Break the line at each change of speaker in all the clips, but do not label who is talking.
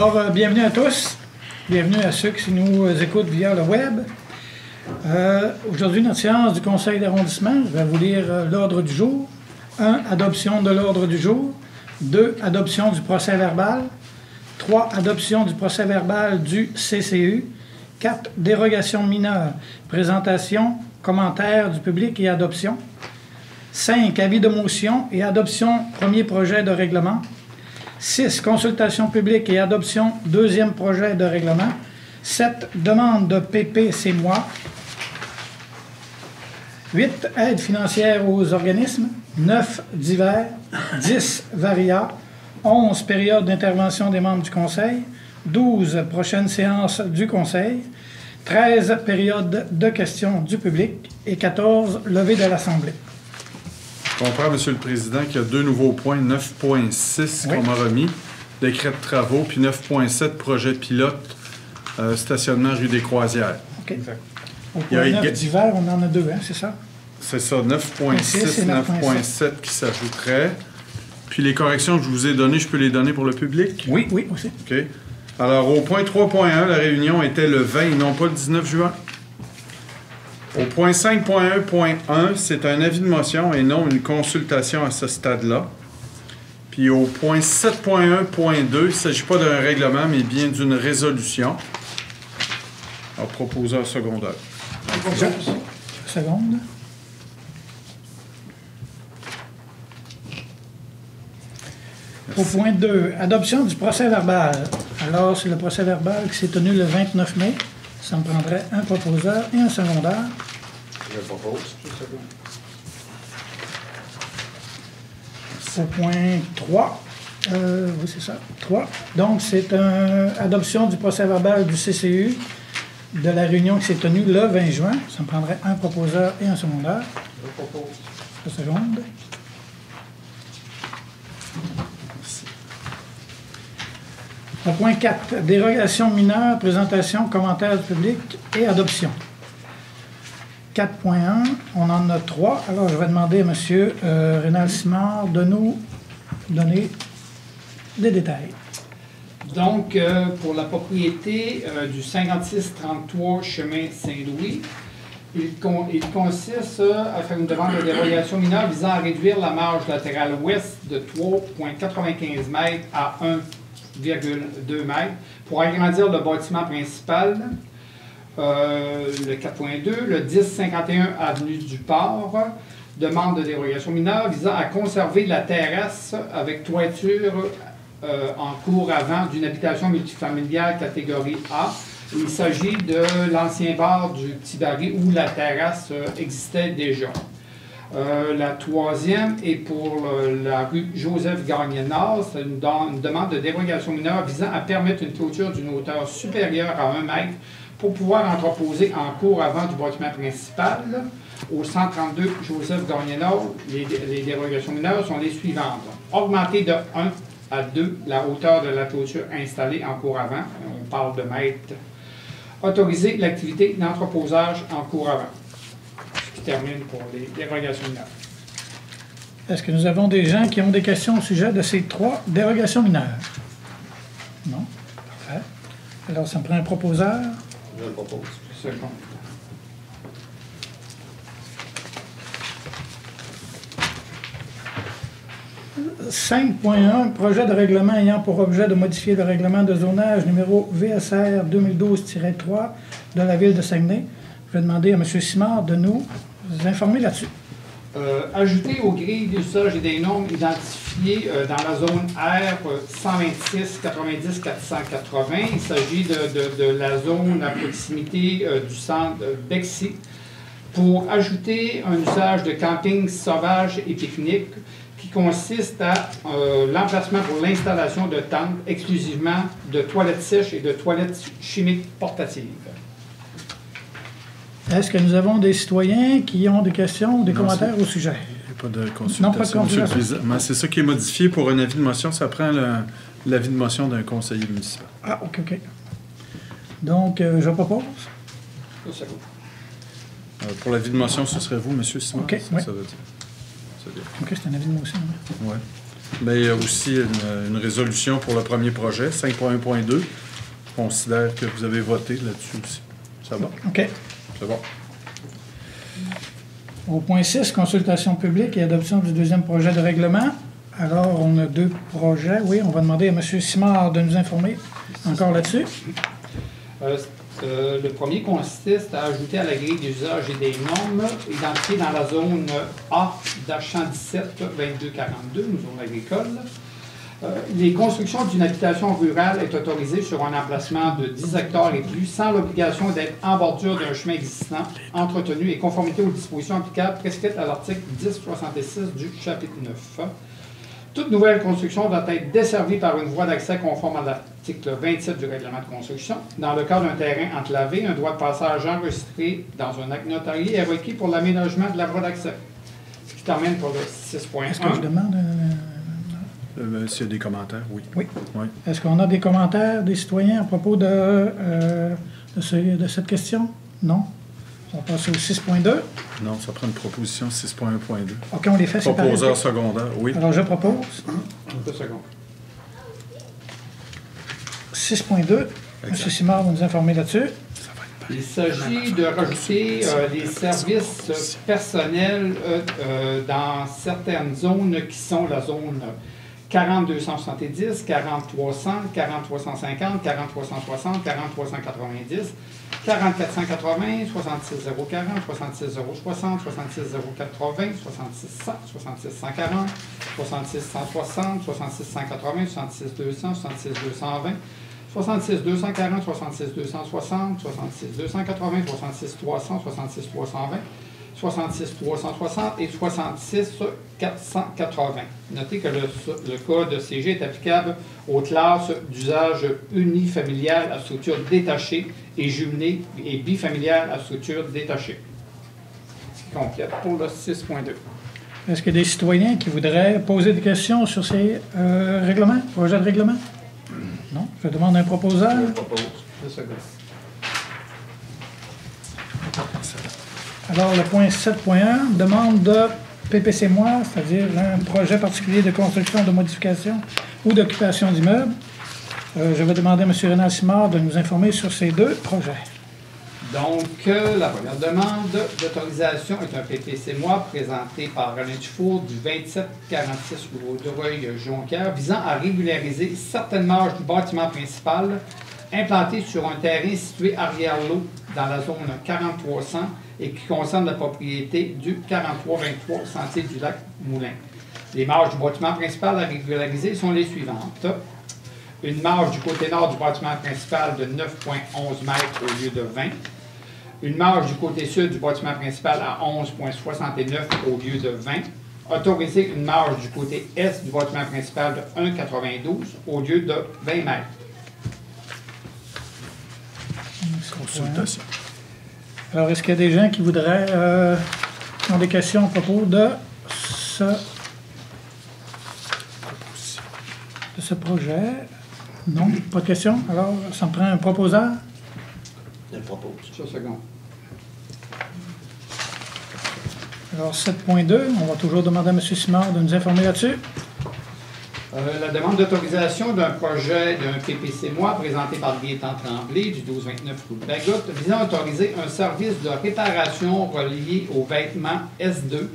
Alors, bienvenue à tous. Bienvenue à ceux qui nous écoutent via le web. Aujourd'hui, notre séance du Conseil d'arrondissement, je vais vous lire l'ordre du jour. 1. Adoption de l'ordre du jour. 2. Adoption du procès-verbal. 3. Adoption du procès-verbal du CCU. 4. Dérogation mineure. Présentation, commentaires du public et adoption. 5. Avis de motion et adoption, premier projet de règlement. 6. Consultation publique et adoption, deuxième projet de règlement. 7. Demande de PPC-moi. 8. Aide financière aux organismes. 9. Divers. 10. Varia. 11. Période d'intervention des membres du Conseil. 12. Prochaine séance du Conseil. 13. Période de questions du public. Et 14. Levée de l'Assemblée.
Je comprends, M. le Président, qu'il y a deux nouveaux points, 9.6 qu'on m'a remis, décret de travaux, puis 9.7, projet pilote, stationnement rue des Croisières.
OK. Au point 9 d'hiver, on en a deux, hein, c'est ça?
C'est ça, 9.6 et 9.7 qui s'ajouteraient. Puis les corrections que je vous ai données, je peux les donner pour le public?
Oui, oui, aussi.
OK. Alors, au point 3.1, la réunion était le 20 et non pas le 19 juin. Au point 5.1.1, c'est un avis de motion et non une consultation à ce stade-là. Puis au point 7.1.2, il ne s'agit pas d'un règlement, mais bien d'une résolution. Alors, proposeur secondaire.
Seconde. Au point 2, adoption du procès-verbal. Alors, c'est le procès-verbal qui s'est tenu le 29 mai. Ça me prendrait un proposeur et un secondaire.
Je propose.
Au point 3, oui, c'est ça, 3. Donc, c'est une adoption du procès-verbal du CCU de la réunion qui s'est tenue le 20 juin. Ça me prendrait un proposeur et un secondaire.
Je propose.
Une seconde. Au point 4, dérogation mineure, présentation, commentaires du public et adoption. 4.1, on en a 3. Alors, je vais demander à M. Rénal Simard de nous donner des détails.
Donc, pour la propriété du 5633 chemin Saint-Louis, il consiste à faire une demande de dérogation mineure visant à réduire la marge latérale ouest de 3,95 mètres à 1,2 mètres pour agrandir le bâtiment principal. Le 4.2, le 1051 avenue du Port, demande de dérogation mineure visant à conserver la terrasse avec toiture en cour avant d'une habitation multifamiliale catégorie A. Il s'agit de l'ancien bar du Petit Barry où la terrasse existait déjà. La troisième est pour la rue Joseph-Gagné-Nord. C'est une demande de dérogation mineure visant à permettre une clôture d'une hauteur supérieure à 1 mètre pour pouvoir entreposer en cours avant du bâtiment principal. Au 132 Joseph-Gagné-Nord, les dérogations mineures sont les suivantes. Augmenter de 1 à 2 la hauteur de la clôture installée en cours avant. On parle de mètres. Autoriser l'activité d'entreposage en cours avant. Ce qui termine pour les dérogations mineures.
Est-ce que nous avons des gens qui ont des questions au sujet de ces 3 dérogations mineures? Non? Parfait. Alors, ça me prend un proposeur.
Je le propose.
Second. «
5.1, projet de règlement ayant pour objet de modifier le règlement de zonage numéro VSR 2012-3 de la ville de Saguenay. » Je vais demander à M. Simard de nous informer là-dessus.
Ajouter aux grilles d'usage et des normes identifiées dans la zone R 126 90 480. Il s'agit de la zone à proximité du centre Bexy pour ajouter un usage de camping sauvage et pique-nique qui consiste à l'emplacement pour l'installation de tentes exclusivement de toilettes sèches et de toilettes chimiques portatives.
Est-ce que nous avons des citoyens qui ont des questions ou des commentaires au sujet?
Il n'y a pas de consultation.
Non, pas de consultation.
Mais c'est ça qui est modifié pour un avis de motion. Ça prend l'avis de motion d'un conseiller municipal.
Ah, OK, OK. Donc, je propose.
Pour l'avis de motion, ce serait vous, M. Simard?
OK,
ça
oui.
veut dire.
OK, c'est un avis de motion.
Oui. Mais il y a aussi une résolution pour le premier projet, 5.1.2. Je considère que vous avez voté là-dessus aussi. Ça va?
OK.
C'est bon.
Au point 6, consultation publique et adoption du deuxième projet de règlement. Alors, on a 2 projets. Oui, on va demander à M. Simard de nous informer encore là-dessus.
Le premier consiste à ajouter à la grille des usages et des normes identifiées dans la zone A d'Achamp 17 2242, une zone agricole. Les constructions d'une habitation rurale est autorisée sur un emplacement de 10 hectares et plus, sans l'obligation d'être en bordure d'un chemin existant, entretenu et conformité aux dispositions applicables prescrites à l'article 1066 du chapitre 9. Toute nouvelle construction doit être desservie par une voie d'accès conforme à l'article 27 du règlement de construction. Dans le cas d'un terrain enclavé, un droit de passage enregistré dans un acte notarié est requis pour l'aménagement de la voie d'accès. Ce qui termine pour le 6.1.
Est-ce que je demande...
S'il y a des commentaires, oui.
Oui.
Oui.
Est-ce qu'on a des commentaires des citoyens à propos de cette question? Non? On passe au 6.2.
Non, ça prend une proposition 6.1.2.
OK, on les fait séparer.
Proposeur secondaire, oui.
Alors, je propose
2 secondes.
6.2. M. Simard va nous informer là-dessus.
Il s'agit de rajouter les services personnels dans certaines zones qui sont la zone 40-270, 40-300, 40-350, 40-360, 40-390, 40-480, 66-040, 66-060, 66-080, 66-100, 66-140, 66-160, 66-180, 66-200, 66-220, 66-240, 66-260, 66-280, 66-300, 66-320, 66-360 et 66-480. Notez que le code CG est applicable aux classes d'usage unifamilial à structure détachée et jumelée et bifamiliale à structure détachée. Ce qui complète pour le 6.2.
Est-ce qu'il y a des citoyens qui voudraient poser des questions sur ces règlements, projets de règlement? Non? Je demande un proposeur.
Je propose.
2 secondes.
Alors, le point 7.1, demande de PPC-moi, c'est-à-dire un projet particulier de construction, de modification ou d'occupation d'immeubles. Je vais demander à M. Rénal Simard de nous informer sur ces 2 projets.
Donc, la première demande d'autorisation est un PPC-moi présenté par Alain Dufour du 2746 Vaudreuil-Jonquière visant à régulariser certaines marges du bâtiment principal implanté sur un terrain situé arrière l'eau dans la zone 4300 et qui concerne la propriété du 4323 Sentier du Lac Moulin. Les marges du bâtiment principal à régulariser sont les suivantes. Une marge du côté nord du bâtiment principal de 9,11 mètres au lieu de 20. Une marge du côté sud du bâtiment principal à 11,69 au lieu de 20. Autoriser une marge du côté est du bâtiment principal de 1,92 au lieu de 20 mètres.
Consultation.
Alors, est-ce qu'il y a des gens qui voudraient qui ont des questions à propos de ce projet? Non, pas de questions. Alors, ça me prend un proposeur.
Je propose.
2 secondes.
Alors, 7.2, on va toujours demander à M. Simard de nous informer là-dessus.
La demande d'autorisation d'un projet d'un PPC-moi présenté par Gaétan Tremblay du 1229 rue de Bagotte visant à autoriser un service de réparation relié aux vêtements S2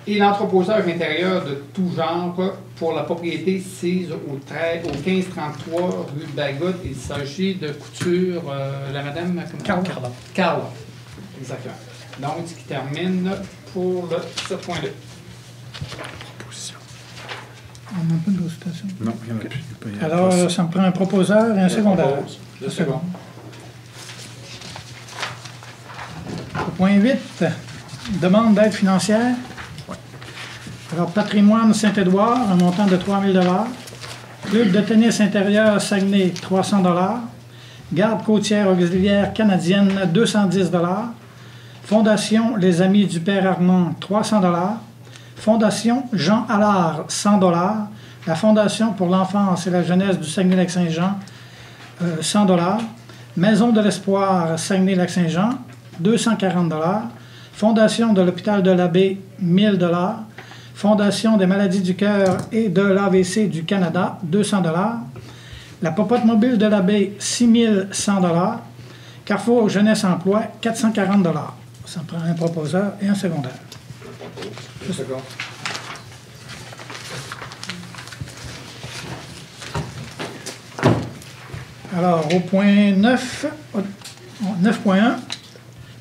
et l'entreposage intérieur de tout genre pour la propriété sise au 1533 rue de Bagotte. Il s'agit de couture, la madame... Carla. Exactement. Donc, ce qui termine pour le 7.2.
On n'a pas de consultation.
Non, il n'y en a plus.
Alors, ça me prend un proposeur et un secondaire.
2 secondes.
Au point 8, demande d'aide financière.
Oui.
Alors, patrimoine Saint-Édouard, un montant de 3 000 $. Club de tennis intérieur Saguenay, 300 $. Garde côtière auxiliaire canadienne, 210 $. Fondation Les Amis du Père Armand, 300 $. Fondation Jean Allard, 100 $. La Fondation pour l'enfance et la jeunesse du Saguenay-Lac-Saint-Jean, 100 $. Maison de l'Espoir, Saguenay-Lac-Saint-Jean, 240 $. Fondation de l'Hôpital de l'Abbé, 1000 $. Fondation des maladies du cœur et de l'AVC du Canada, 200 $. La popote mobile de la baie, 6 100 $. Carrefour Jeunesse Emploi, 440 $. Ça prend un proposeur et un secondaire.
Je propose.
Un second.
Alors, au point 9, 9.1,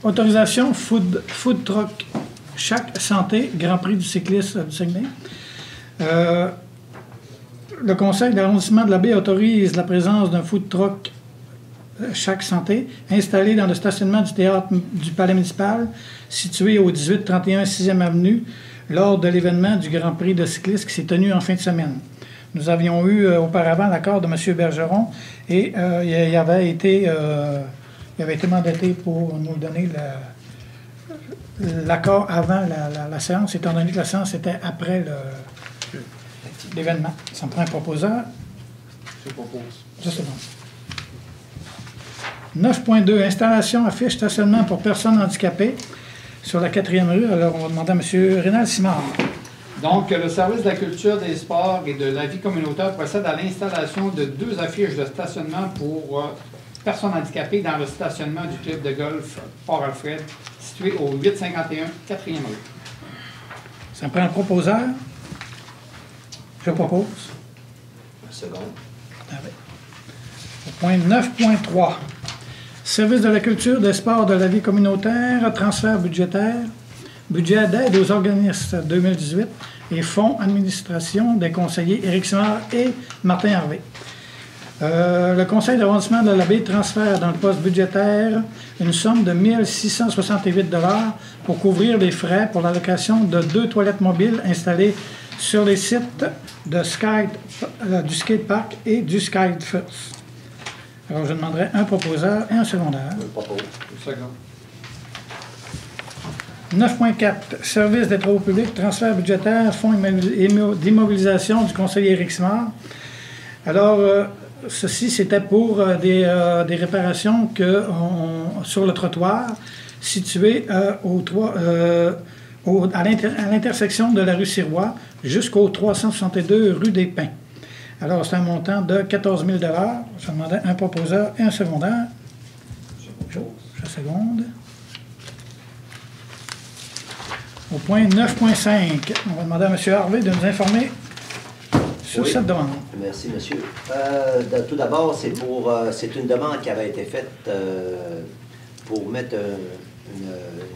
autorisation food truck Chaque Santé, Grand Prix du cycliste du Saguenay. Le conseil d'arrondissement de la baie autorise la présence d'un food truck Chaque Santé installé dans le stationnement du théâtre du Palais municipal, situé au 1831 6e Avenue, lors de l'événement du Grand Prix de cycliste qui s'est tenu en fin de semaine. Nous avions eu auparavant l'accord de M. Bergeron et il avait été mandaté pour nous donner l'accord avant la séance, étant donné que la séance était après l'événement. Ça me prend un proposeur.
Je propose.
Juste bon. 9.2, installation affiche stationnement pour personnes handicapées sur la 4e rue. Alors, on va demander à M. Rénal Simard.
Donc, le service de la culture, des sports et de la vie communautaire procède à l'installation de 2 affiches de stationnement pour personnes handicapées dans le stationnement du club de golf Port-Alfred, situé au 851 4e rue.
Ça me prend un proposeur. Je propose.
Un second.
Ah oui. Au point 9.3. Service de la culture, des sports, de la vie communautaire, transfert budgétaire, budget d'aide aux organismes 2018 et fonds administration des conseillers Éric Simard et Martin Harvey. Le conseil d'arrondissement de la baie transfère dans le poste budgétaire une somme de 1 668 $ pour couvrir les frais pour la location de 2 toilettes mobiles installées sur les sites de du skatepark et du Skyfirst. Alors, je demanderai un proposeur et un secondaire.
Je propose.
Un second.
9.4, service des travaux publics, transfert budgétaire, fonds d'immobilisation du conseiller Éric Simard. Alors, ceci, c'était pour des réparations sur le trottoir situé à l'intersection de la rue Sirois jusqu'au 362 rue des Pins. Alors, c'est un montant de 14 000 $. Je demandais un proposeur et un secondaire. Je seconde. Au point 9.5, on va demander à M. Harvey de nous informer sur cette demande.
Merci, monsieur. Tout d'abord, c'est une demande qui avait été faite pour mettre une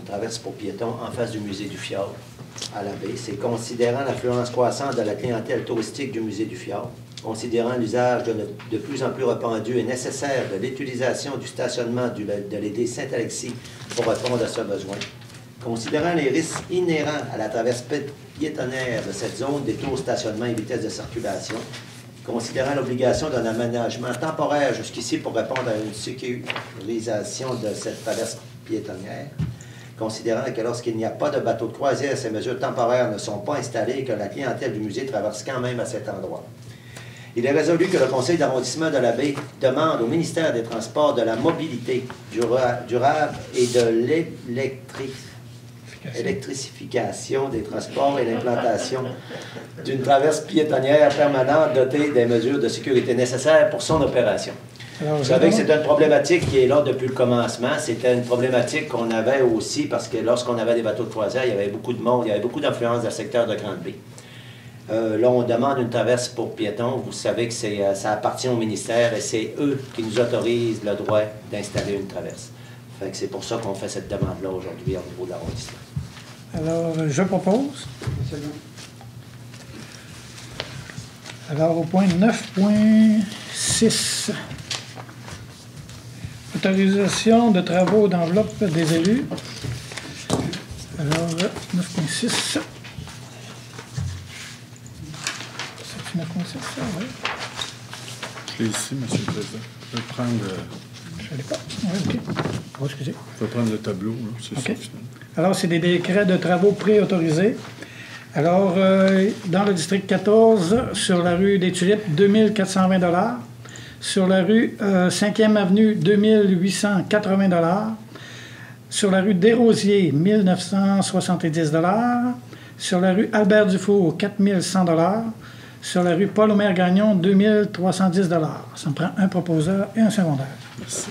traverse pour piétons en face du musée du Fjord à la baie. C'est considérant l'affluence croissante de la clientèle touristique du musée du Fjord, considérant l'usage de plus en plus répandu et nécessaire de l'utilisation du stationnement de l'ED Saint-Alexis pour répondre à ce besoin, considérant les risques inhérents à la traverse piétonnière de cette zone des taux stationnement et vitesse de circulation, considérant l'obligation d'un aménagement temporaire jusqu'ici pour répondre à une sécurisation de cette traverse piétonnière, considérant que lorsqu'il n'y a pas de bateau de croisière, ces mesures temporaires ne sont pas installées et que la clientèle du musée traverse quand même à cet endroit. Il est résolu que le conseil d'arrondissement de la baie demande au ministère des Transports, de la mobilité durable et de l'électrification des transports et l'implantation d'une traverse piétonnière permanente dotée des mesures de sécurité nécessaires pour son opération. Alors, vous savez que c'est une problématique qui est là depuis le commencement. C'était une problématique qu'on avait aussi parce que lorsqu'on avait des bateaux de croisière, il y avait beaucoup de monde, il y avait beaucoup d'influence dans le secteur de Grande-Baie. Là, on demande une traverse pour piétons. Vous savez que ça appartient au ministère et c'est eux qui nous autorisent le droit d'installer une traverse. Fait que c'est pour ça qu'on fait cette demande-là aujourd'hui au niveau de l'arrondissement.
Alors, je propose. Alors, au point 9.6, autorisation de travaux d'enveloppe des élus. Alors, 9.6. C'est 9.6, ça, oui.
Je l'ai ici, M. le Président. Je vais prendre
Je ne l'ai pas. Oui, OK. Oh, excusez.
Je vais prendre le tableau, là. C'est
OK.
ça, finalement.
Alors, c'est des décrets de travaux préautorisés. Alors, dans le district 14, sur la rue des Tulipes, 2 420 $. Sur la rue 5e Avenue, 2 880 $. Sur la rue des Rosiers, 1 970 $. Sur la rue Albert Dufour, 4100 $. Sur la rue Paul-Omer-Gagnon, 2310 $. Ça me prend un proposeur et un secondaire.
Merci.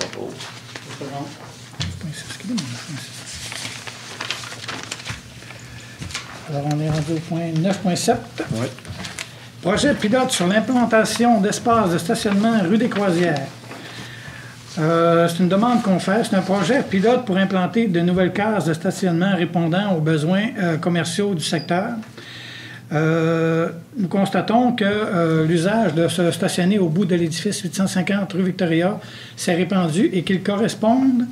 Alors, on est rendu au point 9.7.
Oui.
Projet pilote sur l'implantation d'espaces de stationnement rue des Croisières. C'est une demande qu'on fait. C'est un projet pilote pour implanter de nouvelles cases de stationnement répondant aux besoins commerciaux du secteur. Nous constatons que l'usage de se stationner au bout de l'édifice 850 rue Victoria s'est répandu et qu'il corresponde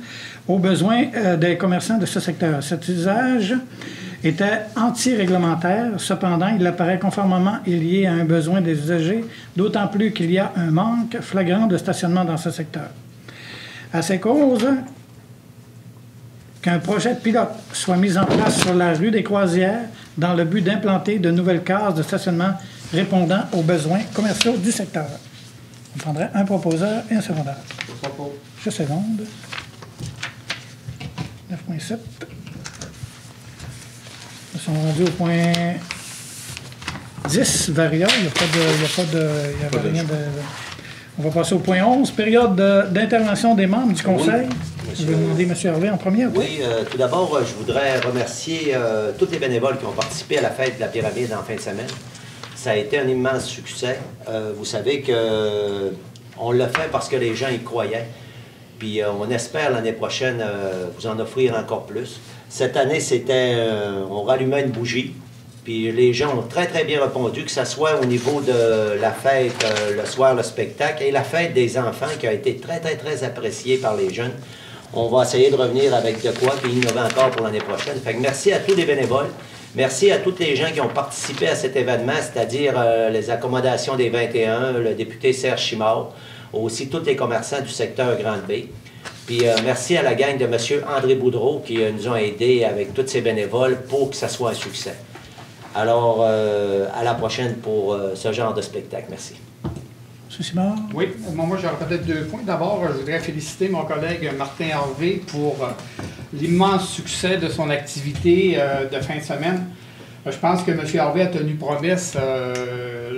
aux besoins des commerçants de ce secteur. Cet usage était anti-réglementaire. Cependant, il apparaît conformément et lié à un besoin des usagers, d'autant plus qu'il y a un manque flagrant de stationnement dans ce secteur. À ces causes, qu'un projet pilote soit mis en place sur la rue des Croisières dans le but d'implanter de nouvelles cases de stationnement répondant aux besoins commerciaux du secteur. On prendrait un proposeur et un secondaire. Je seconde. 9.7. Nous sommes rendus au point 10, variable. Il n'y a rien de... On va passer au point 11, période d'intervention des membres du conseil.
Oui,
Je vais demander M. Hervé en premier.
Oui, tout d'abord, je voudrais remercier tous les bénévoles qui ont participé à la fête de la pyramide en fin de semaine. Ça a été un immense succès. Vous savez qu'on l'a fait parce que les gens y croyaient. Puis on espère l'année prochaine vous en offrir encore plus. Cette année, c'était... on rallumait une bougie. Puis les gens ont très, très bien répondu, que ce soit au niveau de la fête, le soir, le spectacle, et la fête des enfants qui a été très, très, très appréciée par les jeunes. On va essayer de revenir avec de quoi, puis innover encore pour l'année prochaine. Fait que merci à tous les bénévoles. Merci à tous les gens qui ont participé à cet événement, c'est-à-dire les accommodations des 21, le député Serge Chimard, aussi tous les commerçants du secteur Grande-Bay. Puis merci à la gang de M. André Boudreau qui nous ont aidés avec tous ces bénévoles pour que ça soit un succès. Alors, à la prochaine pour ce genre de spectacle. Merci.
M. Simard?
Oui, moi j'aurais peut-être 2 points. D'abord, je voudrais féliciter mon collègue Martin Harvey pour l'immense succès de son activité de fin de semaine. Je pense que M. Harvey a tenu promesse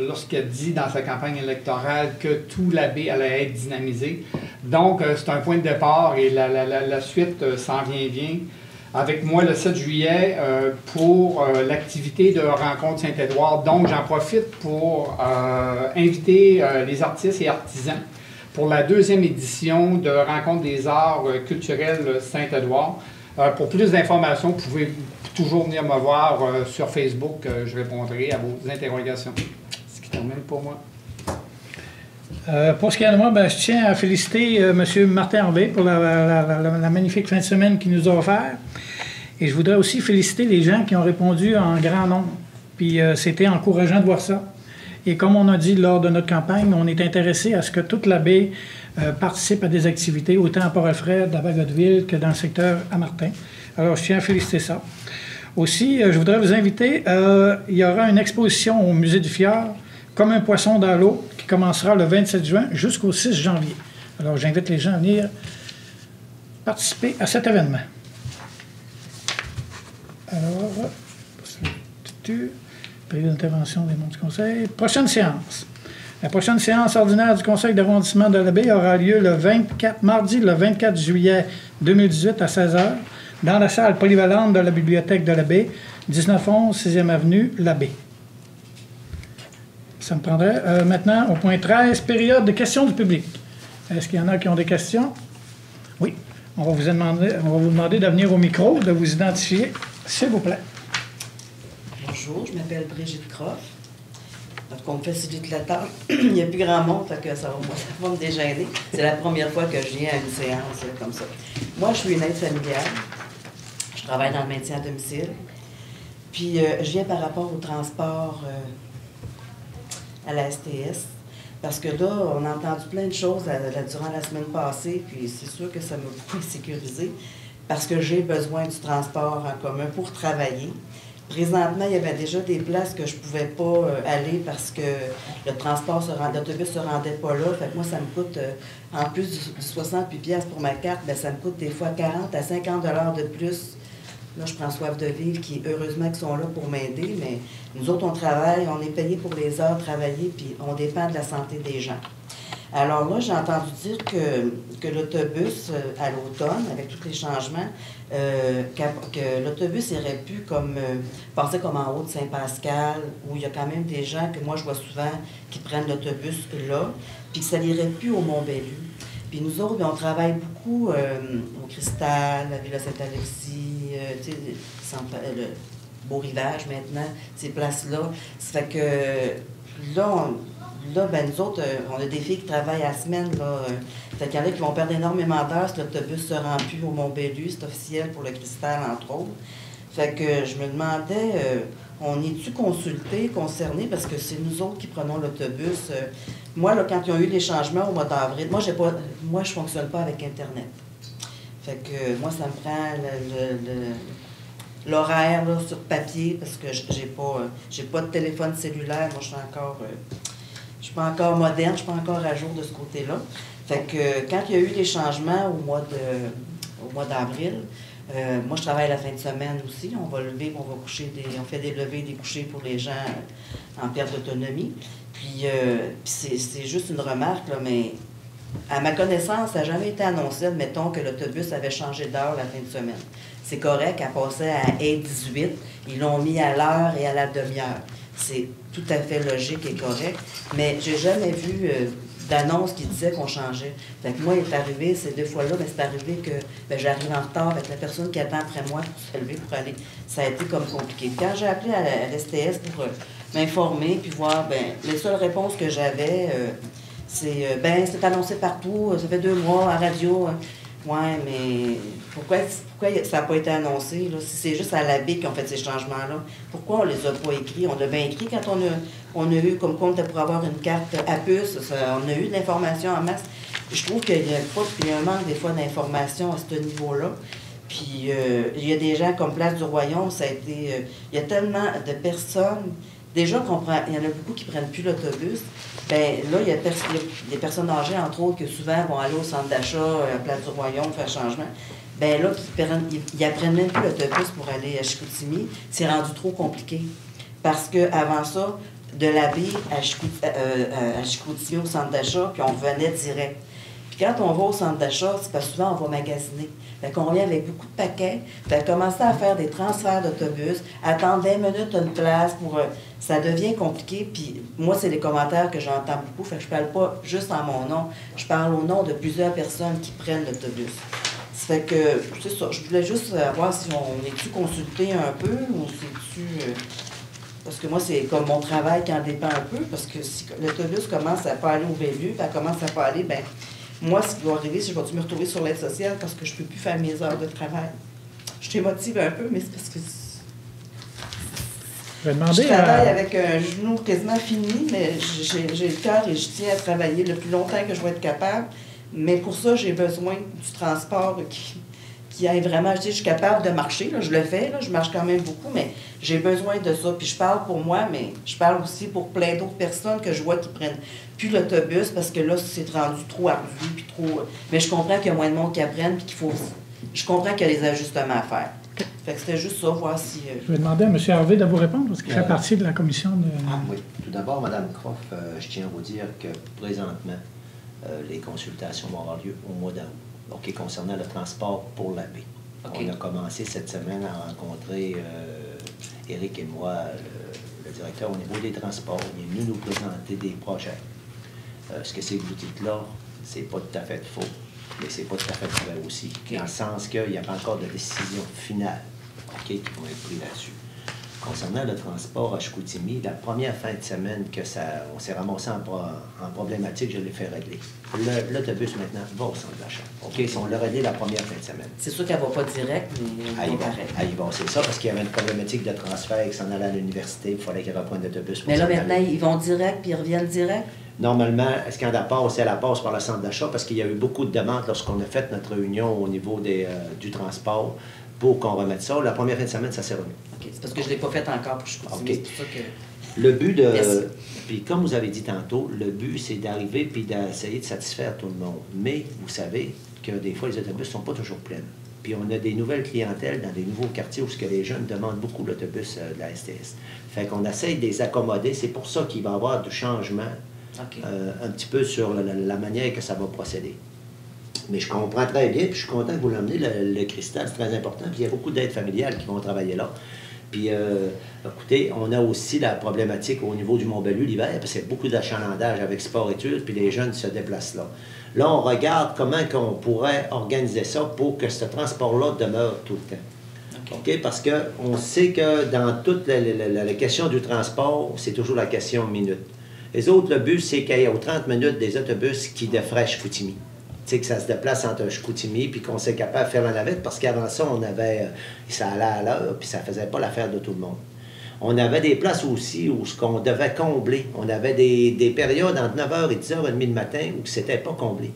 lorsqu'il a dit dans sa campagne électorale que tout la baie allait être dynamisé. Donc, c'est un point de départ et la suite s'en vient bien. Avec moi le 7 juillet pour l'activité de Rencontre Saint-Édouard. Donc, j'en profite pour inviter les artistes et artisans pour la 2e édition de Rencontre des arts culturels Saint-Édouard. Pour plus d'informations, vous pouvez toujours venir me voir sur Facebook. Je répondrai à vos interrogations. Ce qui termine pour moi.
Pour ce qui est de moi, je tiens à féliciter M. Martin Harvey pour la magnifique fin de semaine qu'il nous a offert. Et je voudrais aussi féliciter les gens qui ont répondu en grand nombre. Puis c'était encourageant de voir ça. Et comme on a dit lors de notre campagne, on est intéressé à ce que toute la baie participe à des activités, autant à Port-Alfred, à Bagotville que dans le secteur à Martin. Alors, je tiens à féliciter ça. Aussi, je voudrais vous inviter, il y aura une exposition au Musée du Fjord, comme un poisson dans l'eau, qui commencera le 27 juin jusqu'au 6 janvier. Alors, j'invite les gens à venir participer à cet événement. Alors, période d'intervention des membres du Conseil. Prochaine séance. La prochaine séance ordinaire du Conseil d'arrondissement de la baie aura lieu mardi le 24 juillet 2018 à 16h dans la salle polyvalente de la Bibliothèque de la baie, 1911 6e avenue, la baie. Ça me prendrait maintenant au point 13, période de questions du public. Est-ce qu'il y en a qui ont des questions? Oui. On va vous demander de venir au micro, de vous identifier, s'il vous plaît.
Bonjour, je m'appelle Brigitte Croft. Donc, on me facilite la tâche. Il n'y a plus grand monde, fait que ça va me dégêner. C'est la première fois que je viens à une séance comme ça. Moi, je suis une aide familiale. Je travaille dans le maintien à domicile. Puis, je viens par rapport au transport à la STS. Parce que là, on a entendu plein de choses durant la semaine passée, puis c'est sûr que ça m'a beaucoup insécurisé, parce que j'ai besoin du transport en commun pour travailler. Présentement, il y avait déjà des places que je ne pouvais pas aller parce que l'autobus ne se rendait pas là. Fait que moi, ça me coûte, en plus du 68$ pour ma carte, bien, ça me coûte des fois 40 à 50$ de plus Là, je prends Soif de vivre, qui, heureusement, qui sont là pour m'aider, mais nous autres, on travaille, on est payé pour les heures travaillées, puis on dépend de la santé des gens. Alors là, j'ai entendu dire que l'autobus, à l'automne, avec tous les changements, que l'autobus irait plus passer comme en haut de Saint-Pascal, où il y a quand même des gens que moi, je vois souvent qui prennent l'autobus là, puis que ça n'irait plus au Mont-Bellu. Puis nous autres, bien, on travaille beaucoup au Cristal, la Villa Saint-Alexis, tu sais, le Beau-Rivage maintenant, ces places-là. Ça fait que là, ben, nous autres, on a des filles qui travaillent à la semaine. Là, fait qu'il y en a qui vont perdre énormément d'heures si l'autobus ne se rend plus au Mont-Bellu. C'est officiel pour le Cristal, entre autres. Fait que je me demandais, on est-tu consulté, concerné, parce que c'est nous autres qui prenons l'autobus. Moi, là, quand ils ont eu les changements au mois d'avril, moi, je ne fonctionne pas avec Internet. Fait que moi, ça me prend l'horaire là, sur papier, parce que j'ai pas de téléphone cellulaire. Moi, je suis pas encore moderne, je suis pas encore à jour de ce côté-là. Fait que quand il y a eu les changements au mois d'avril, moi, je travaille la fin de semaine aussi. On va lever, on fait des levées, des couchers pour les gens en perte d'autonomie. Puis c'est juste une remarque, là, mais à ma connaissance, ça n'a jamais été annoncé, admettons, que l'autobus avait changé d'heure la fin de semaine. C'est correct, elle passait à 8h18, ils l'ont mis à l'heure et à la demi-heure. C'est tout à fait logique et correct, mais j'ai jamais vu d'annonce qui disait qu'on changeait. Fait que moi, il est arrivé ces 2 fois-là, mais c'est arrivé que j'arrive en retard avec la personne qui attend après moi pour se lever pour aller. Ça a été comme compliqué. Quand j'ai appelé à l'STS pour m'informer puis voir, les seules réponses que j'avais, c'est annoncé partout, ça fait 2 mois à radio. Ouais, mais pourquoi ça n'a pas été annoncé, là? Si c'est juste à la BIC qui ont fait ces changements-là, pourquoi on les a pas écrits? On l'a bien écrit quand on a eu, comme quoi on était pour avoir une carte à puce, on a eu de l'information en masse. Je trouve qu'il y a un manque des fois d'informations à ce niveau-là. Puis il y a des gens comme Place du Royaume, ça a été... il y a tellement de personnes... Déjà, il y en a beaucoup qui ne prennent plus l'autobus. Bien, là, il y a des personnes âgées, entre autres, que souvent vont aller au centre d'achat, à Place du Royaume, faire changement. Bien, là, ils apprennent même plus l'autobus pour aller à Chicoutimi. C'est rendu trop compliqué. Parce qu'avant ça, de la baie à Chicoutimi, au centre d'achat, puis on revenait direct. Puis quand on va au centre d'achat, c'est parce que souvent, on va magasiner. Fait qu'on revient avec beaucoup de paquets. Fait commencer à faire des transferts d'autobus, attendre 20 minutes à une place pour... ça devient compliqué. Puis moi, c'est les commentaires que j'entends beaucoup. Fait que je parle pas juste en mon nom. Je parle au nom de plusieurs personnes qui prennent l'autobus. Ça fait que, c'est ça. Je voulais juste voir si on est-tu consulté un peu ou c'est-tu... parce que moi, c'est comme mon travail qui en dépend un peu. Parce que si l'autobus commence à pas aller au Bellu, puis elle commence à pas aller, moi, ce qui va arriver, c'est que je vais me retrouver sur l'aide sociale parce que je ne peux plus faire mes heures de travail. Je t'émotive un peu, mais c'est parce que je travaille avec un genou quasiment fini, mais j'ai le cœur et je tiens à travailler le plus longtemps que je vais être capable. Mais pour ça, j'ai besoin du transport qui aille vraiment. Je suis capable de marcher, là, je le fais, là, je marche quand même beaucoup, mais j'ai besoin de ça. Puis je parle pour moi, mais je parle aussi pour plein d'autres personnes que je vois qui prennent plus l'autobus parce que là, c'est rendu trop ardu, puis trop... Mais je comprends qu'il y a moins de monde qui apprennent, puis qu'il faut... Je comprends qu'il y a des ajustements à faire. Fait que c'était juste ça, voir si...
Je vais demander à M. Harvey de vous répondre, parce qu'il fait partie de la commission de...
Ah oui. Tout d'abord, Mme Croft, je tiens à vous dire que présentement, les consultations vont avoir lieu au mois d'août. OK, concernant le transport pour la baie. Okay. On a commencé cette semaine à rencontrer Éric et moi, le directeur, au niveau des transports. Il est venu nous présenter des projets. Ce que c'est que vous dites là, c'est pas tout à fait faux, mais c'est pas tout à fait vrai aussi. Okay. Dans le sens qu'il n'y a pas encore de décision finale qui vont être prises là-dessus. Concernant le transport à Chicoutimi, la première fin de semaine on s'est ramassé en problématique, je l'ai fait régler. L'autobus maintenant va au centre d'achat. OK, si on l'a réglé la première fin de semaine.
C'est sûr qu'elle ne va pas direct, mais
elle va, c'est ça, parce qu'il y avait une problématique de transfert, qu'ils s'en allaient à l'université, il fallait qu'ils reprennent l'autobus.
Mais là, maintenant, ils vont direct, puis ils reviennent direct?
Normalement, est-ce qu'il y en a passe, c'est la passe par le centre d'achat, parce qu'il y a eu beaucoup de demandes lorsqu'on a fait notre réunion au niveau du transport pour qu'on remette ça. La première fin de semaine, ça s'est remis.
OK, c'est parce que je ne l'ai pas fait encore pour Chicoutimi. Okay. C'est pour ça que...
Le but de... Puis comme vous avez dit tantôt, le but, c'est d'arriver puis d'essayer de satisfaire tout le monde. Mais vous savez que des fois, les autobus ne sont pas toujours pleins. Puis on a des nouvelles clientèles dans des nouveaux quartiers où ce que les jeunes demandent beaucoup l'autobus de la STS. Fait qu'on essaie de les accommoder. C'est pour ça qu'il va y avoir du changement un petit peu sur la manière que ça va procéder. Mais je comprends très bien, puis je suis content que vous l'emmenez, le cristal, c'est très important. Puis il y a beaucoup d'aides familiales qui vont travailler là. Puis, écoutez, on a aussi la problématique au niveau du Mont-Bellu l'hiver, parce qu'il y a beaucoup d'achalandage avec sport-études, puis les jeunes se déplacent là. Là, on regarde comment on pourrait organiser ça pour que ce transport-là demeure tout le temps. OK? Parce qu'on sait que dans toute la question du transport, c'est toujours la question minute. Les autres, le but, c'est qu'il y ait aux 30 minutes des autobus qui défraient Chicoutimi. Tu sais, que ça se déplace entre Chicoutimi, puis qu'on soit capable de faire la navette, parce qu'avant ça, on avait... ça allait à l'heure, puis ça faisait pas l'affaire de tout le monde. On avait des places aussi où ce qu'on devait combler. On avait des périodes entre 9h et 10h30 le matin où c'était pas comblé.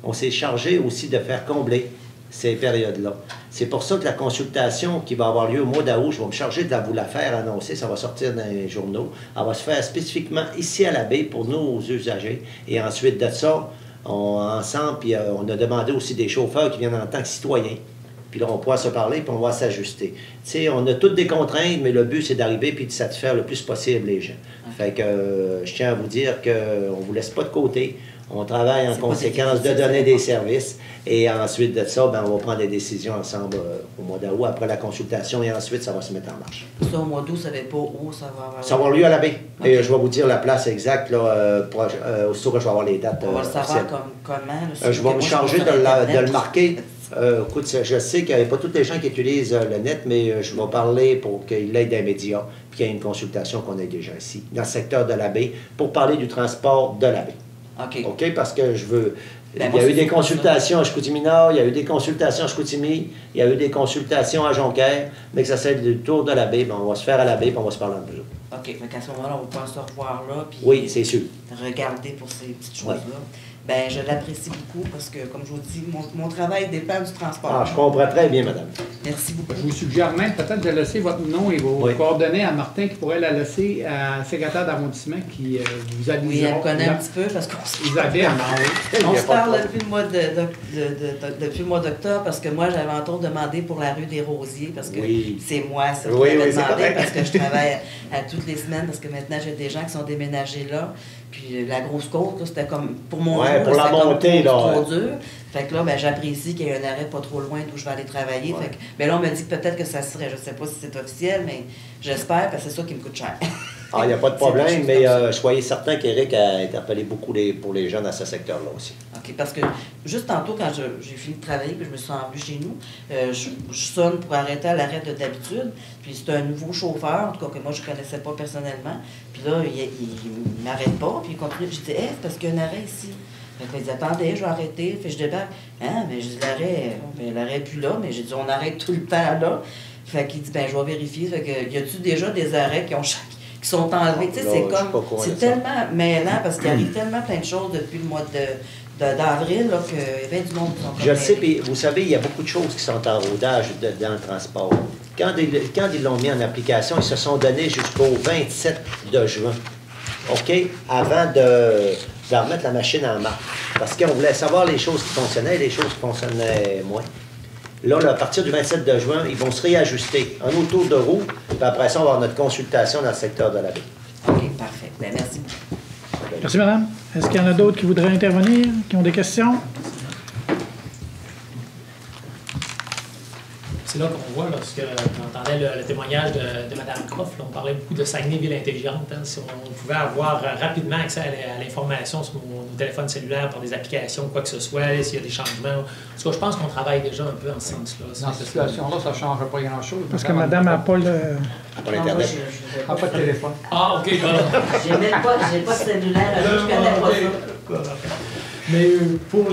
On s'est chargé aussi de faire combler ces périodes-là. C'est pour ça que la consultation qui va avoir lieu au mois d'août, je vais me charger de vous la faire annoncer, ça va sortir dans les journaux. Elle va se faire spécifiquement ici à la baie pour nos usagers. Et ensuite de ça, ensemble, puis on a demandé aussi des chauffeurs qui viennent en tant que citoyens. Puis là, on pourra se parler, puis on va s'ajuster. Tu sais, on a toutes des contraintes, mais le but, c'est d'arriver puis de satisfaire le plus possible les gens. Fait que je tiens à vous dire qu'on ne vous laisse pas de côté. On travaille en conséquence de donner des services. Et ensuite de ça, ben, on va prendre des décisions ensemble au mois d'août, après la consultation, et ensuite, ça va se mettre en marche.
Ça, au mois d'août, ça ne savez pas où ça va avoir...
Ça va avoir lieu à la baie. Okay. Et je vais vous dire la place exacte, là, aussitôt que je vais avoir les dates.
On va le savoir comment. Là,
je vais me charger de le marquer. Écoute, je sais qu'il n'y a pas tous les gens qui utilisent le net, mais je vais parler pour qu'il ait des médias, puis qu'il y ait une consultation qu'on ait déjà ici, dans le secteur de la baie, pour parler du transport de la baie. OK? Parce que je veux... il y a eu des consultations à Chicoutimi-Nord, il y a eu des consultations à Chicoutimi, il y a eu des consultations à Jonquière, mais que ça c'est le tour de la baie, ben, on va se faire à la baie, puis on va se parler entre nous.
OK, mais à ce moment-là, on va pouvoir se revoir là, puis
oui, c'est sûr.
Regarder pour ces petites choses-là. Bien, je l'apprécie beaucoup parce que, comme je vous dis, mon travail dépend du transport.
Ah, je comprends très bien, madame.
Merci beaucoup.
Je vous suggère même peut-être de laisser votre nom et vos coordonnées à Martin, qui pourrait la laisser à la secrétaire d'arrondissement qui vous avisera.
Oui, elle me connaît un petit peu parce qu'on
Isabelle,
on se parle depuis le mois d'octobre parce que moi, j'avais entre autres demandé pour la rue des Rosiers parce que c'est moi, ça, qui m'avais demandé parce que je travaille à toutes les semaines parce que maintenant, j'ai des gens qui sont déménagés là. Puis la grosse côte, c'était comme pour mon
pour la montée, là.
Trop dur. Fait que là, ben, j'apprécie qu'il y ait un arrêt pas trop loin d'où je vais aller travailler. Fait que, ben là, on me dit que peut-être que ça serait, je sais pas si c'est officiel, mais j'espère, parce que c'est ça qui me coûte cher.
Ah, il n'y a pas de problème, mais soyez certain qu'Éric a interpellé beaucoup pour les jeunes à ce secteur-là aussi.
OK, parce que juste tantôt, quand j'ai fini de travailler, puis je me suis rendu chez nous, je sonne pour arrêter à l'arrêt d'habitude, puis c'est un nouveau chauffeur, en tout cas que moi je ne connaissais pas personnellement, puis là, il m'arrête pas, puis il continue, je dis, parce qu'il y a un arrêt ici. Fait qu'il dit, attendez, je vais arrêter, fait que je débarque. Hein, mais je dis, l'arrêt n'est plus là, mais j'ai dit, on arrête tout le temps là. Fait qu'il dit, ben je vais vérifier, fait que, y a-tu déjà des arrêts qui sont enlevés? Tu sais, c'est comme, c'est tellement mêlant, parce qu'il arrive tellement plein de choses depuis le mois d'avril, là, qu'il y avait du monde qui sont...
Je le sais, puis vous savez, il y a beaucoup de choses qui sont en rodage dans le transport. Quand ils l'ont mis en application, ils se sont donnés jusqu'au 27 de juin, OK? Avant de remettre la machine en marche. Parce qu'on voulait savoir les choses qui fonctionnaient et les choses qui fonctionnaient moins. Là, à partir du 27 de juin, ils vont se réajuster. Un autour de roue, puis après ça, on va avoir notre consultation dans le secteur de la baie.
OK, parfait. Bien, merci beaucoup.
Merci, madame. Est-ce qu'il y en a d'autres qui voudraient intervenir, qui ont des questions?
C'est là qu'on voit, lorsque on entendait le témoignage de Mme Croft, là, on parlait beaucoup de Saguenay Ville intelligente. Hein, si on pouvait avoir rapidement accès à l'information sur nos téléphones cellulaires par des applications, quoi que ce soit, s'il y a des changements. En tout cas, je pense qu'on travaille déjà un peu en ce sens-là.
Dans cette situation-là, ça ne change pas grand-chose.
Parce que madame n'a pas le...
Pas l'Internet.
Pas de téléphone.
Ah, OK.
J'ai pas de cellulaire, je connais pas ça.
Mais pour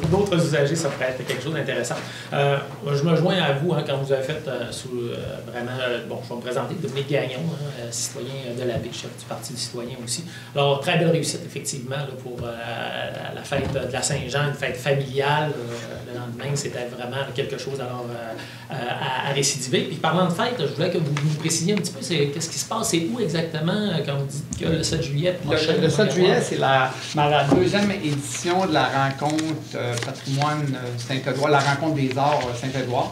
d'autres usagers, ça pourrait être quelque chose d'intéressant. Je me joins à vous quand vous avez fait vraiment... bon, je vais me présenter, Dominique Gagnon, citoyen de la baie, chef du Parti du citoyen aussi. Alors, très belle réussite, effectivement, là, pour la fête de la Saint-Jean, une fête familiale. Le lendemain, c'était vraiment quelque chose alors, à récidiver. Puis parlant de fête, je voulais que vous nous précisiez un petit peu qu'est-ce qui se passe, c'est où exactement quand vous dites que le 7 juillet prochain?
Le 7 juillet, c'est ma deuxième édition édition de la rencontre patrimoine Saint-Édouard, la rencontre des arts Saint-Édouard.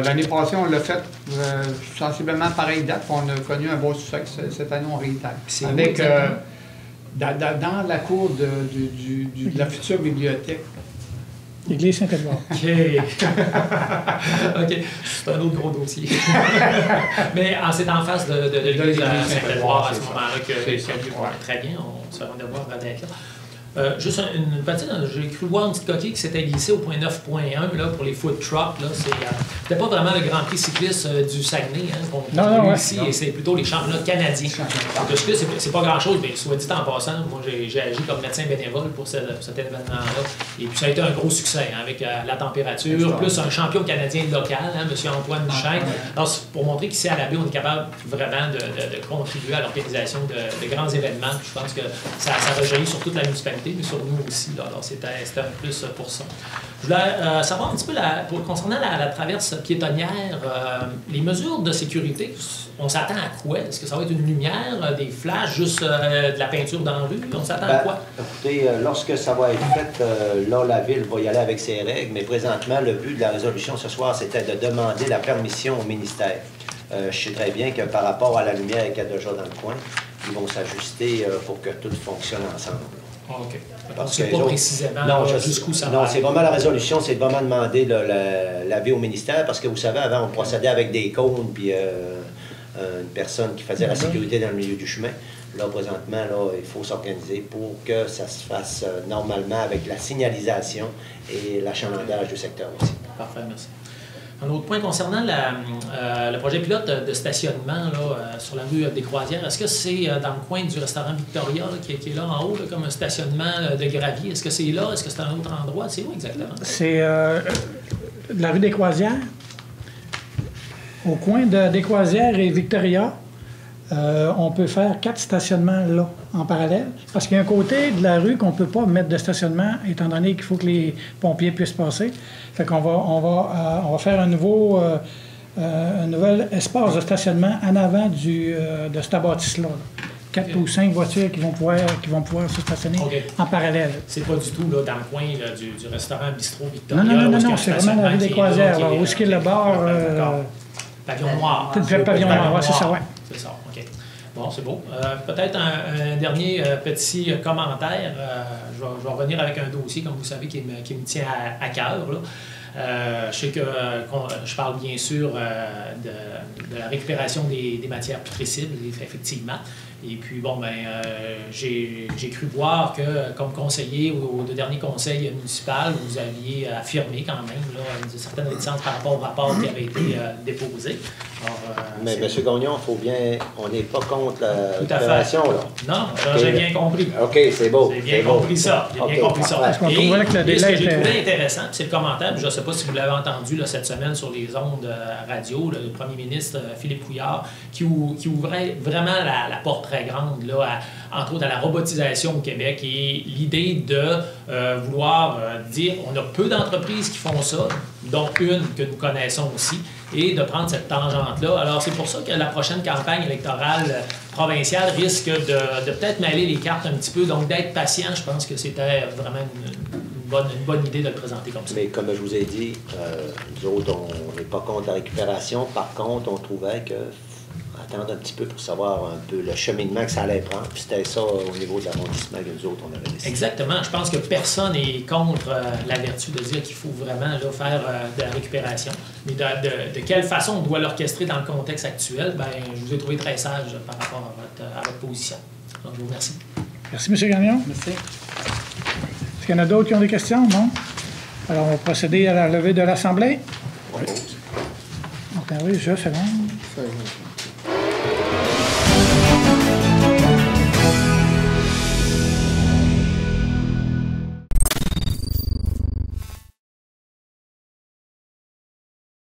L'année passée, on l'a fait sensiblement pareille date, puis on a connu un beau succès. Cette année, on réitère. Avec, dans la cour de la future bibliothèque.
L'église Saint-Édouard.
OK. OK. C'est un autre gros dossier. Mais c'est en face de l'église Saint-Édouard à ce moment-là que ça a lieu. Très bien, on se rend de voir d'être là. Juste une petite, j'ai cru voir une petite coquille qui s'était glissée au point 9.1 là, pour les food trucks. C'était pas vraiment le Grand Prix cycliste du Saguenay qu'on a ici, et c'est plutôt les championnats canadiens. Donc, c'est pas grand-chose, mais soit dit en passant, moi j'ai agi comme médecin bénévole pour cet événement-là. Et puis ça a été un gros succès avec la température, plus un champion canadien local, M. Antoine Duchesne. Alors, pour montrer qu'ici à l'Abbé, on est capable vraiment de contribuer à l'organisation de grands événements. Puis je pense que ça rejaillit sur toute la municipalité, mais sur nous aussi. Là. Alors, c'était un plus pour ça. Je voulais savoir un petit peu, concernant la traverse piétonnière, les mesures de sécurité, on s'attend à quoi? Est-ce que ça va être une lumière, des flashs, juste de la peinture dans la rue? On s'attend à quoi?
Écoutez, lorsque ça va être fait, là, la Ville va y aller avec ses règles, mais présentement, le but de la résolution ce soir, c'était de demander la permission au ministère. Je sais très bien que par rapport à la lumière qu'il y a déjà dans le coin, ils vont s'ajuster pour que tout fonctionne ensemble.
OK. Parce que pas précisément jusqu'où ça va.
Non, c'est vraiment la résolution, c'est vraiment demander l'avis au ministère, parce que vous savez, avant, on procédait avec des cônes, puis une personne qui faisait la sécurité dans le milieu du chemin. Là, présentement, là, il faut s'organiser pour que ça se fasse normalement avec la signalisation et l'achalandage du secteur aussi.
Parfait, merci. Un autre point concernant le projet pilote de stationnement là, sur la rue des Croisières, est-ce que c'est dans le coin du restaurant Victoria là, qui est là en haut, là, comme un stationnement de gravier? Est-ce que c'est là? Est-ce que c'est un autre endroit? C'est où exactement? C'est
la rue des Croisières, au coin des Croisières et Victoria. On peut faire 4 stationnements là, en parallèle, parce qu'il y a un côté de la rue qu'on ne peut pas mettre de stationnement, étant donné qu'il faut que les pompiers puissent passer. Fait qu'on va faire un nouvel espace de stationnement en avant de cette bâtisse-là. 4 ou 5 voitures qui vont pouvoir se stationner en parallèle.
C'est pas du tout là, dans le coin là, du restaurant Bistrot Victoria?
Non, c'est vraiment la rue des Croisières, là, où est-ce qu'il y a le bar...
Pavillon noir.
Le pavillon noir, c'est ça, oui.
C'est ça, OK. Bon, c'est beau. Peut-être un dernier petit commentaire. Je vais revenir avec un dossier, comme vous savez, qui me tient à cœur. Je sais que je parle bien sûr de la récupération des matières putrescibles, effectivement. Et puis, bon, j'ai cru voir que, comme conseiller au dernier conseil municipal, vous aviez affirmé quand même là, une certaine réticence par rapport au rapport qui avait été déposé. Alors,
mais M. Gagnon, il faut bien... On n'est pas contre la récupération, là.
Non, j'ai bien compris.
OK, c'est beau.
J'ai bien compris ça. J'ai bien compris ça.
Parce qu'on trouvait que le délai
ce que j'ai
était...
trouvé intéressant, c'est le commentaire, je ne sais pas si vous l'avez entendu là, cette semaine sur les ondes radio, le premier ministre Philippe Couillard, qui ouvrait vraiment la porte très grande, là, entre autres à la robotisation au Québec, et l'idée de vouloir dire on a peu d'entreprises qui font ça, dont une que nous connaissons aussi, et de prendre cette tangente-là. Alors, c'est pour ça que la prochaine campagne électorale provinciale risque de peut-être mêler les cartes un petit peu, donc d'être patient. Je pense que c'était vraiment une bonne idée de le présenter comme ça.
Mais comme je vous ai dit, nous autres, on n'est pas contre la récupération. Par contre, on trouvait que attendre un petit peu pour savoir un peu le cheminement que ça allait prendre. Puis c'était ça au niveau de l'arrondissement que nous autres, on avait décidé.
Exactement. Je pense que personne n'est contre la vertu de dire qu'il faut vraiment là, faire de la récupération. Mais de quelle façon on doit l'orchestrer dans le contexte actuel, je vous ai trouvé très sage par rapport à votre position. Donc, je vous remercie.
Merci, M. Gagnon.
Merci.
Est-ce qu'il y en a d'autres qui ont des questions? Non? Alors, on va procéder à la levée de l'Assemblée. Donc, oui, je seconde.